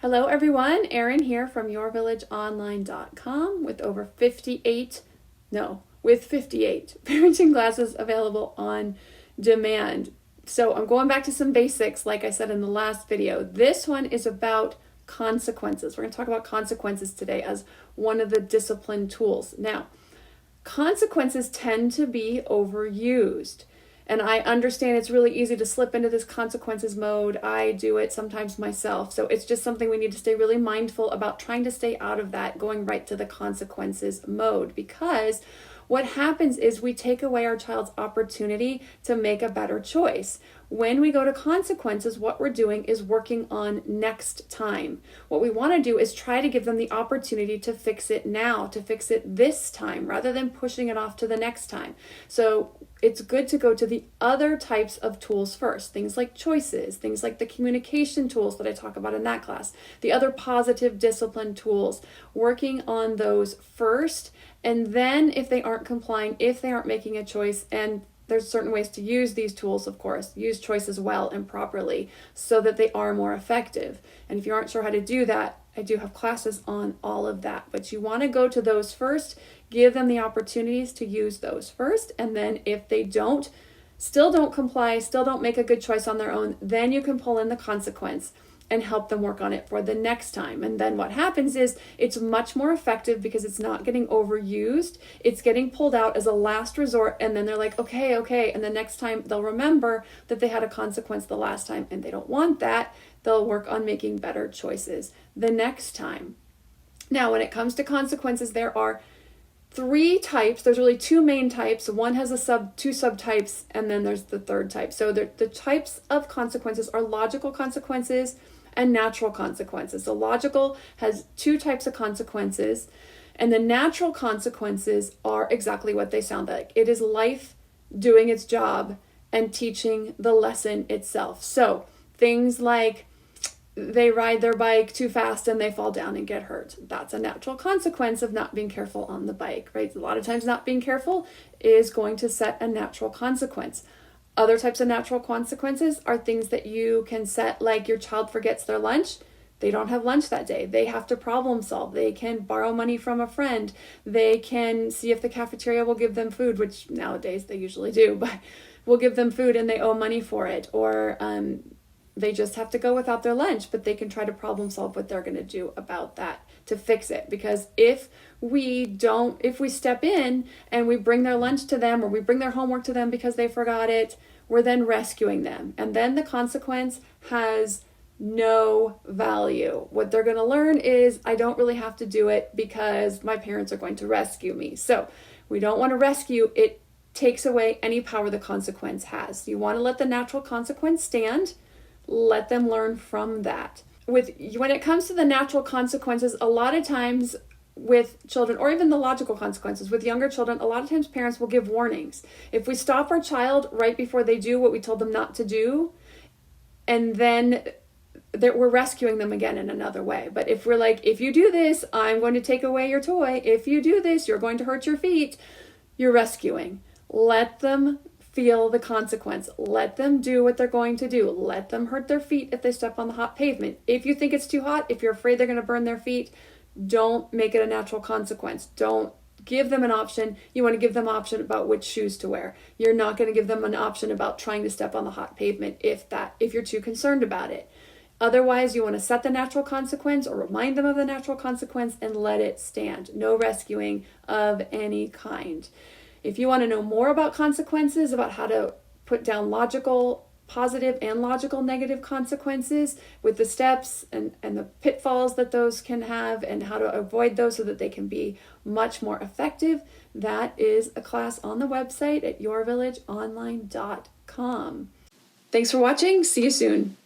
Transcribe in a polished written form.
Hello everyone, Erin here from yourvillageonline.com with 58 parenting classes available on demand. So I'm going back to some basics like I said in the last video. This one is about consequences. We're going to talk about consequences today as one of the discipline tools. Now, consequences tend to be overused. And I understand it's really easy to slip into this consequences mode. I do it sometimes myself. So it's just something we need to stay really mindful about, trying to stay out of that, going right to the consequences mode. Because what happens is we take away our child's opportunity to make a better choice. When we go to consequences, what we're doing is working on next time. What we want to do is try to give them the opportunity to fix it now, to fix it this time, rather than pushing it off to the next time. So it's good to go to the other types of tools first. Things like choices, things like the communication tools that I talk about in that class, the other positive discipline tools, working on those first. And then if they aren't complying, if they aren't making a choice, and there's certain ways to use these tools, of course, use choices well and properly so that they are more effective. And if you aren't sure how to do that, I do have classes on all of that. But you want to go to those first, give them the opportunities to use those first. And then if they still don't comply, still don't make a good choice on their own, then you can pull in the consequence and help them work on it for the next time. And then what happens is it's much more effective because it's not getting overused. It's getting pulled out as a last resort. And then they're like, okay. And the next time they'll remember that they had a consequence the last time and they don't want that. They'll work on making better choices the next time. Now, when it comes to consequences, there are three types. There's really two main types. One has two subtypes, and then there's the third type. So the types of consequences are logical consequences and natural consequences. So logical has two types of consequences, and the natural consequences are exactly what they sound like. It is life doing its job and teaching the lesson itself. So things like they ride their bike too fast and they fall down and get hurt. That's a natural consequence of not being careful on the bike, right? A lot of times not being careful is going to set a natural consequence. Other types of natural consequences are things that you can set, like your child forgets their lunch. They don't have lunch that day. They have to problem solve. They can borrow money from a friend. They can see if the cafeteria will give them food, which nowadays they usually do, but will give them food and they owe money for it. Or they just have to go without their lunch, but they can try to problem solve what they're going to do about that to fix it. Because if we step in and we bring their lunch to them or we bring their homework to them because they forgot it, we're then rescuing them. And then the consequence has no value. What they're going to learn is, I don't really have to do it because my parents are going to rescue me. So we don't want to rescue. It takes away any power the consequence has. You want to let the natural consequence stand. Let them learn from that. When it comes to the natural consequences, a lot of times with children, or even the logical consequences with younger children, a lot of times parents will give warnings. If we stop our child right before they do what we told them not to do, and then we're rescuing them again in another way. But if we're like, if you do this, I'm going to take away your toy. If you do this, you're going to hurt your feet. You're rescuing. Let them feel the consequence. Let them do what they're going to do. Let them hurt their feet if they step on the hot pavement. If you think it's too hot, if you're afraid they're going to burn their feet, don't make it a natural consequence. Don't give them an option. You want to give them an option about which shoes to wear. You're not going to give them an option about trying to step on the hot pavement if you're too concerned about it. Otherwise, you want to set the natural consequence or remind them of the natural consequence and let it stand. No rescuing of any kind. If you want to know more about consequences, about how to put down logical positive and logical negative consequences with the steps and the pitfalls that those can have and how to avoid those so that they can be much more effective, that is a class on the website at yourvillageonline.com. Thanks for watching. See you soon.